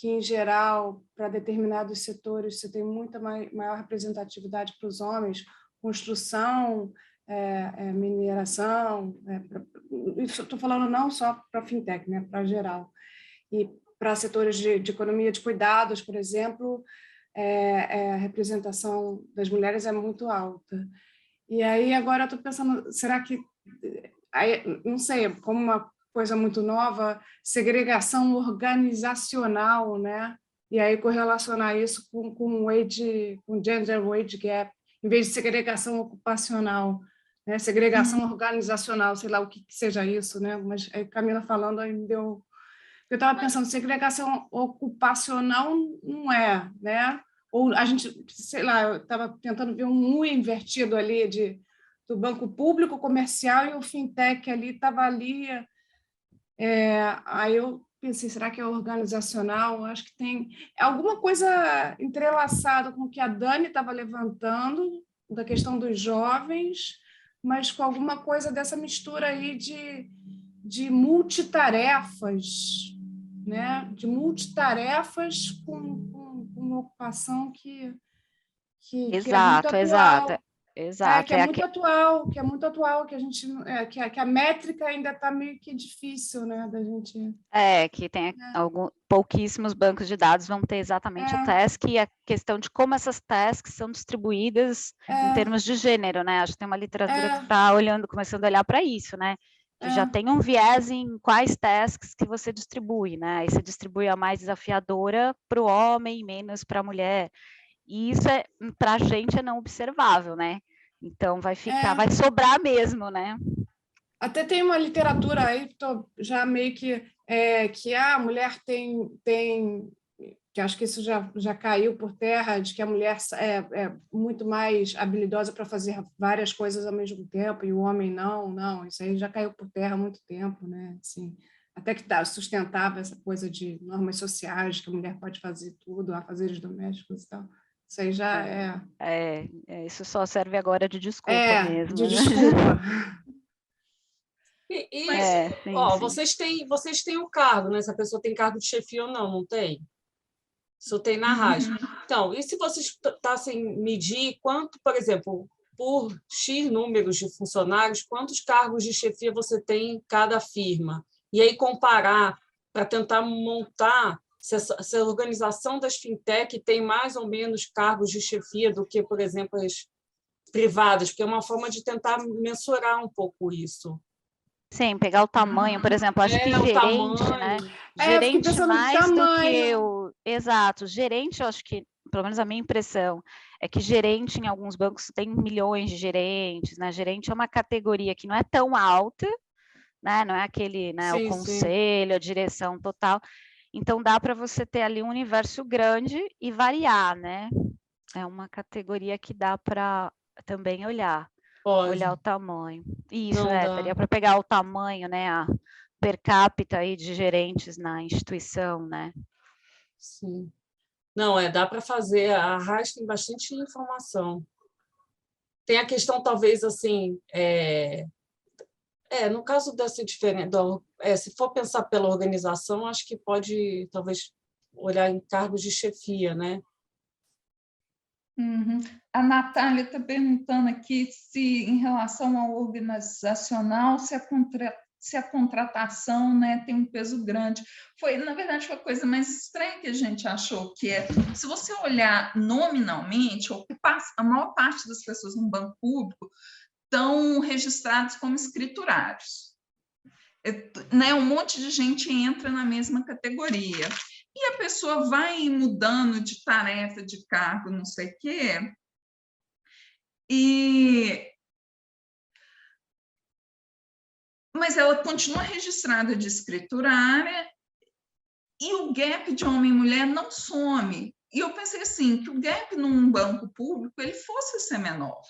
Que, em geral, para determinados setores, você tem muita maior representatividade para os homens, construção, mineração, isso estou falando não só para fintech, né, para geral, e para setores de economia de cuidados, por exemplo, a representação das mulheres é muito alta. E aí agora eu estou pensando, será que, aí, não sei, como uma coisa muito nova, segregação organizacional, né? E aí correlacionar isso com gender wage gap, em vez de segregação ocupacional, né? Segregação organizacional, sei lá o que seja isso, né? Mas aí Camila falando aí me deu... Eu estava pensando, segregação ocupacional não é, né? Ou a gente, sei lá, eu estava tentando ver um U invertido ali do banco público, comercial, e o fintech ali estava ali. Aí eu pensei, será que é organizacional? Acho que tem alguma coisa entrelaçada com o que a Dani estava levantando, da questão dos jovens, mas com alguma coisa dessa mistura aí de multitarefas, né? De multitarefas com uma ocupação que é muito Exato, exato, atual. exato. Que é muito atual, que a gente, que a métrica ainda está meio que difícil, né, da gente... Que tem pouquíssimos bancos de dados vão ter exatamente o task e a questão de como essas tasks são distribuídas em termos de gênero, né? Acho que tem uma literatura que está começando a olhar para isso, né? Que já tem um viés em quais tasks que você distribui, né? Aí você distribui a mais desafiadora para o homem, menos para a mulher. E isso para a gente é não observável, né? Então vai sobrar mesmo, né? Até tem uma literatura aí, já meio que a mulher tem que acho que isso já caiu por terra, de que a mulher é muito mais habilidosa para fazer várias coisas ao mesmo tempo, e o homem não, isso aí já caiu por terra há muito tempo, né? Assim, até que sustentava essa coisa de normas sociais, que a mulher pode fazer tudo, afazeres domésticos e tal. Isso aí já isso só serve agora de desculpa mesmo. De desculpa. Sim. Vocês têm o cargo, né? Se a pessoa tem cargo de chefia ou não tem? Isso tem na rádio. Então, e se vocês tentassem medir quanto, por exemplo, por X números de funcionários, quantos cargos de chefia você tem em cada firma? E aí comparar para tentar montar se a organização das fintech tem mais ou menos cargos de chefia do que, por exemplo, as privadas, porque é uma forma de tentar mensurar um pouco isso. Sim, pegar o tamanho, por exemplo, acho que gerente, né? Gerente mais do que o... Exato, gerente, eu acho que, pelo menos a minha impressão, é que gerente em alguns bancos tem milhões de gerentes, né? Gerente é uma categoria que não é tão alta, né? Não é aquele, né? O conselho, a direção total. Então, dá para você ter ali um universo grande e variar, né? É uma categoria que dá para também olhar. Olhar o tamanho. Isso, daria para pegar o tamanho, né, a per capita aí de gerentes na instituição, né? Sim. Não, dá para fazer, a Arras tem bastante informação. Tem a questão, talvez, assim, no caso dessa diferença, se for pensar pela organização, acho que pode, talvez, olhar em cargos de chefia, né? A Natália está perguntando aqui se, em relação ao organizacional, se a contratação, né, tem um peso grande. Na verdade, foi a coisa mais estranha que a gente achou, que se você olhar nominalmente, a maior parte das pessoas no banco público estão registrados como escriturários. Né, um monte de gente entra na mesma categoria. E a pessoa vai mudando de tarefa, de cargo, não sei o quê, mas ela continua registrada de escriturária e o gap de homem e mulher não some. E eu pensei assim, que o gap num banco público ele fosse ser menor,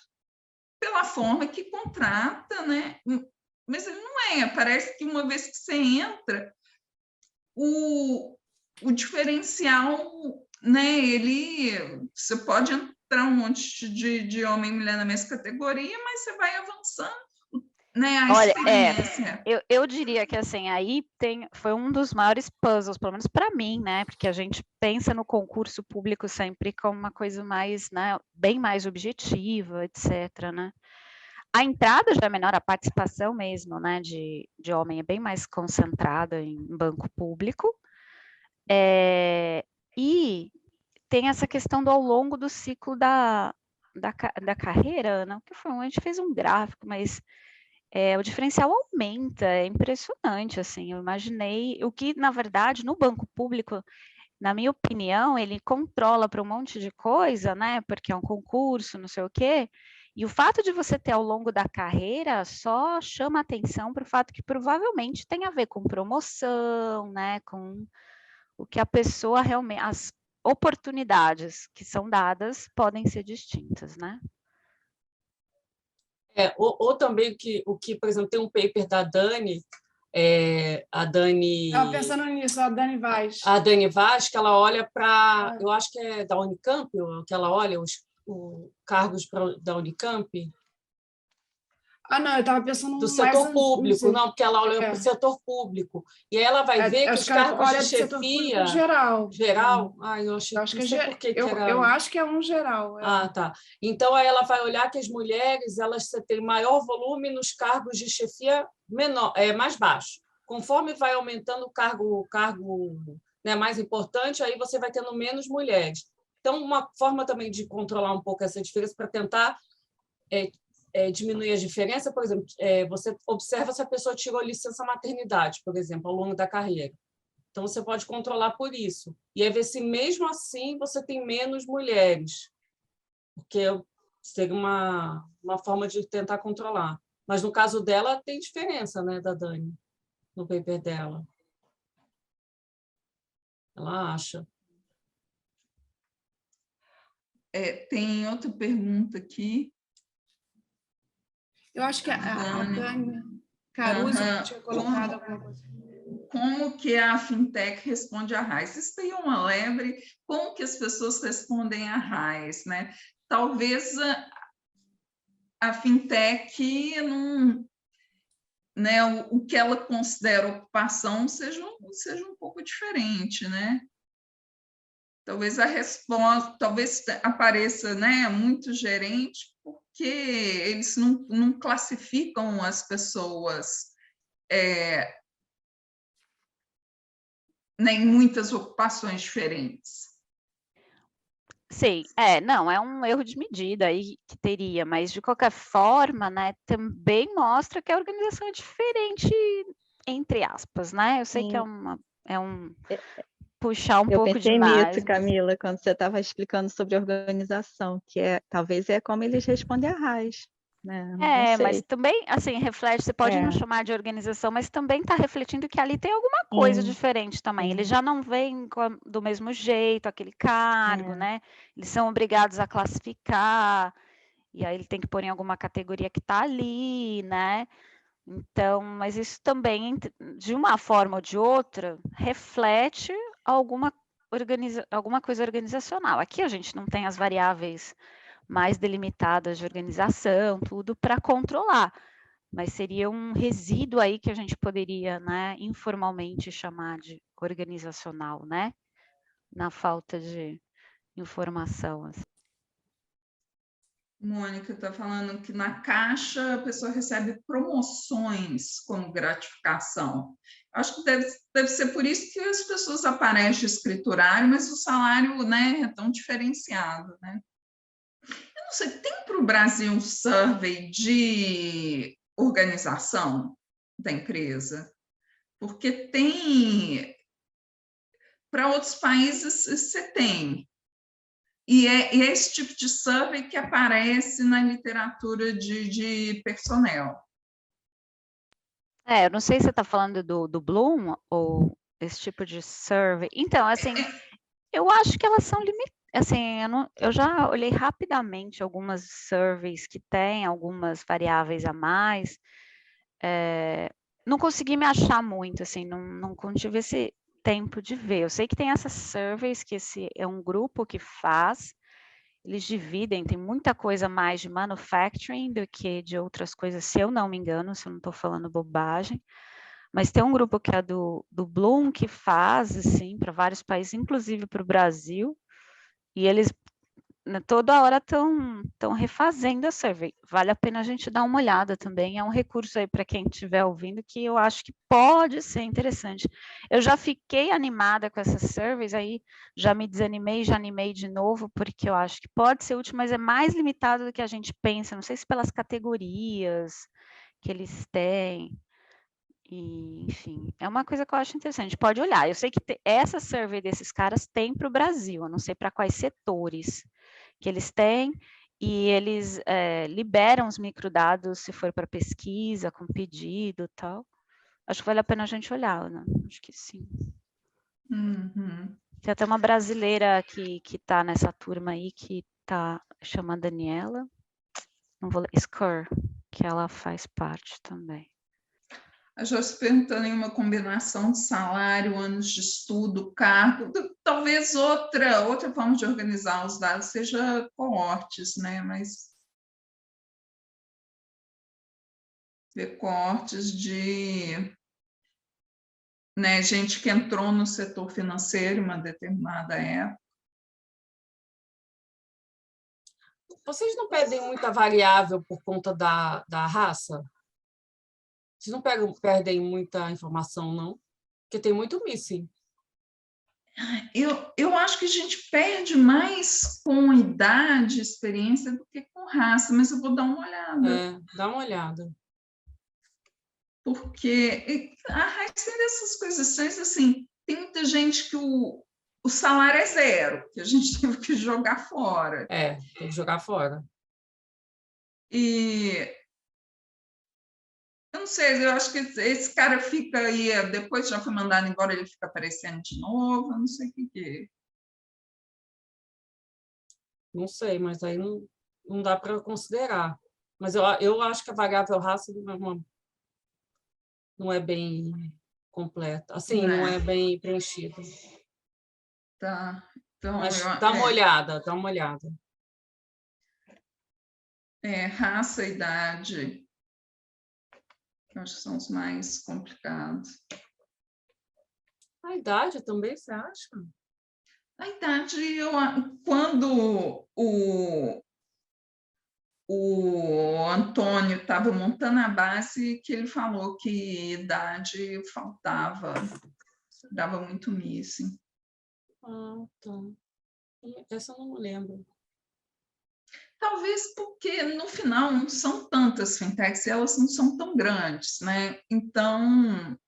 pela forma que contrata, né? Mas ele não é. Parece que uma vez que você entra, o diferencial, né? Você pode entrar um monte de homem e mulher na mesma categoria, mas você vai avançando, né? Olha, eu diria que assim, aí foi um dos maiores puzzles, pelo menos para mim, né? Porque a gente pensa no concurso público sempre como uma coisa mais, né? Bem mais objetiva, etc., né? A entrada já é menor, a participação mesmo, né, de homem é bem mais concentrada em banco público. E tem essa questão do ao longo do ciclo da carreira, não que foi, a gente fez um gráfico, mas o diferencial aumenta, é impressionante, assim, eu imaginei, o que, na verdade, no banco público, na minha opinião, ele controla para um monte de coisa, né, porque é um concurso, não sei o quê, e o fato de você ter ao longo da carreira só chama atenção para o fato que provavelmente tem a ver com promoção, né, com o que a pessoa realmente, as oportunidades que são dadas podem ser distintas, né? Ou também o que, por exemplo, tem um paper da Dani, a Dani... Estava pensando nisso, a Dani Vaz. A Dani Vaz, que ela olha para... Eu acho que é da Unicamp, que ela olha os cargos da Unicamp. Ah, não, eu estava pensando do setor público, não, porque ela olha para o setor público. E aí ela vai ver que os cargos de chefia... Geral. Eu achei, acho que não sei por que era... Eu acho que é um geral. Tá. Então, aí ela vai olhar que as mulheres elas têm maior volume nos cargos de chefia mais baixo. Conforme vai aumentando o cargo né, mais importante, aí você vai tendo menos mulheres. Então, uma forma também de controlar um pouco essa diferença para tentar... diminuir a diferença, por exemplo, você observa se a pessoa tirou licença maternidade, por exemplo, ao longo da carreira. Então, você pode controlar por isso. E aí ver se, mesmo assim, você tem menos mulheres, porque seria uma forma de tentar controlar. Mas, no caso dela, tem diferença, né, da Dani, no paper dela. Ela acha. Tem outra pergunta aqui. Eu acho que a Dani Caruso tinha colocado alguma coisa. Como que a fintech responde a RAIS? Isso aí é uma lebre. Como que as pessoas respondem a RAIS, né? Talvez a fintech não... Né, o que ela considera ocupação seja um pouco diferente, né? Talvez a resposta, talvez apareça, né, muito gerente, porque eles não classificam as pessoas em muitas ocupações diferentes. Sim, não, é um erro de medida aí que teria, mas de qualquer forma, né, também mostra que a organização é diferente, entre aspas, né? Eu sei que puxar um pouco demais. Eu pensei nisso, Camila, quando você estava explicando sobre a organização, que talvez é como eles respondem a RAIS. Né? Mas também, assim, reflete, você pode não chamar de organização, mas também está refletindo que ali tem alguma coisa diferente também. Eles já não veem do mesmo jeito aquele cargo, né? Eles são obrigados a classificar, e aí ele tem que pôr em alguma categoria que está ali, né? Então, mas isso também, de uma forma ou de outra, reflete alguma coisa organizacional. Aqui a gente não tem as variáveis mais delimitadas de organização, tudo para controlar, mas seria um resíduo aí que a gente poderia, né, informalmente chamar de organizacional, né, na falta de informação. Assim. Mônica está falando que na Caixa a pessoa recebe promoções como gratificação. Acho que deve ser por isso que as pessoas aparecem de escriturário, mas o salário, né, é tão diferenciado, né? Eu não sei, tem para o Brasil um survey de organização da empresa? Porque tem... Para outros países, você tem. E é esse tipo de survey que aparece na literatura de personnel. Eu não sei se você está falando do Bloom ou esse tipo de survey. Então, assim, eu acho que elas são limitadas. Assim, eu já olhei rapidamente algumas surveys que têm algumas variáveis a mais. Não consegui me achar muito, assim, não tive esse tempo de ver. Eu sei que tem essas surveys, que esse é um grupo que faz, eles dividem, tem muita coisa mais de manufacturing do que de outras coisas, se eu não me engano, se eu não estou falando bobagem. Mas tem um grupo que é do Bloom, que faz, assim, para vários países, inclusive para o Brasil, e eles toda hora estão refazendo a survey. Vale a pena a gente dar uma olhada também. É um recurso aí para quem estiver ouvindo que eu acho que pode ser interessante. Eu já fiquei animada com essas surveys, aí já me desanimei, já animei de novo, porque eu acho que pode ser útil, mas é mais limitado do que a gente pensa. Não sei se pelas categorias que eles têm. E, enfim, é uma coisa que eu acho interessante. Pode olhar. Eu sei que essa survey desses caras tem para o Brasil. Eu não sei para quais setores que eles têm, e eles liberam os microdados se for para pesquisa, com pedido e tal. Acho que vale a pena a gente olhar, né? Acho que sim. Uhum. Tem até uma brasileira que está nessa turma aí, que chama Daniela, não vou ler, Skur, que ela faz parte também. A Joyce perguntando em uma combinação de salário, anos de estudo, cargo, talvez outra forma de organizar os dados seja coortes, né? Mas ver coortes de, né, gente que entrou no setor financeiro em uma determinada época. Vocês não perdem muita variável por conta da raça? Vocês não perdem muita informação, não? Porque tem muito missing. Eu acho que a gente perde mais com idade, experiência, do que com raça, mas eu vou dar uma olhada. Dá uma olhada. Porque a raça dessas coisas, assim, tem muita gente que o salário é zero, que a gente teve que jogar fora. Tem que jogar fora. E eu não sei, eu acho que esse cara fica aí, depois já foi mandado embora, ele fica aparecendo de novo, eu não sei o que é. Não sei, mas aí não dá para considerar. Mas eu acho que a variável raça não é bem completa. Assim, não é bem preenchida. Tá. Então, mas dá uma olhada, dá uma olhada. Raça e idade, eu acho que são os mais complicados. A idade também, você acha? A idade, quando o Antônio estava montando a base, que ele falou que idade faltava, dava muito missing. Ah, tá. Essa eu não lembro. Talvez porque, no final, não são tantas fintechs e elas não são tão grandes, né? Então,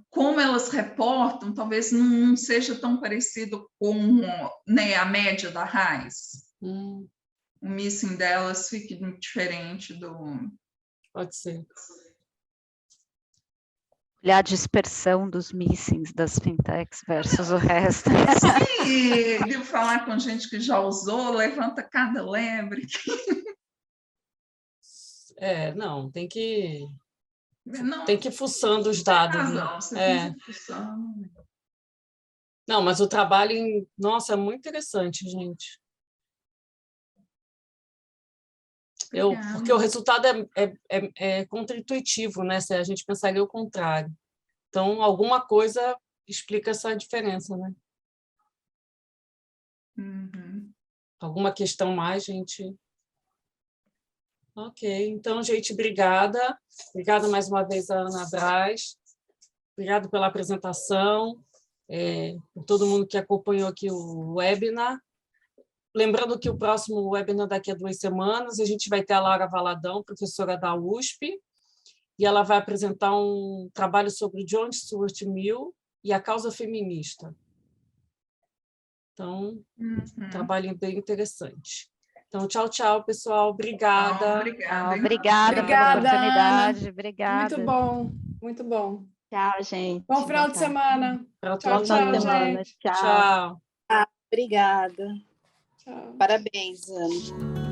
como elas reportam, talvez não seja tão parecido com, né, a média da RAIS. O missing delas fique diferente do... Pode ser. Olhar a dispersão dos missings das fintechs versus o resto. Sim, devo falar com gente que já usou, levanta cada lebre. Não, tem que ir fuçando os dados. Razão, você tem que fuçando. Não, mas o trabalho, nossa, é muito interessante, gente. Porque o resultado é contra-intuitivo, né? Se a gente pensaria o contrário. Então, alguma coisa explica essa diferença, né? Uhum. Alguma questão mais, gente? Ok. Então, gente, obrigada. Obrigada mais uma vez a Ana Abras. Obrigada pela apresentação, por todo mundo que acompanhou aqui o webinar. Lembrando que o próximo webinar daqui a 2 semanas, a gente vai ter a Laura Valadão, professora da USP, e ela vai apresentar um trabalho sobre John Stuart Mill e a causa feminista. Então, um trabalho bem interessante. Então, tchau, tchau, pessoal. Obrigada. Obrigada pela oportunidade. Ana. Obrigada. Muito bom, muito bom. Tchau, gente. Bom final de semana. Tchau, Gente. Tchau. Obrigada. Tchau. Tchau. Parabéns, Ana.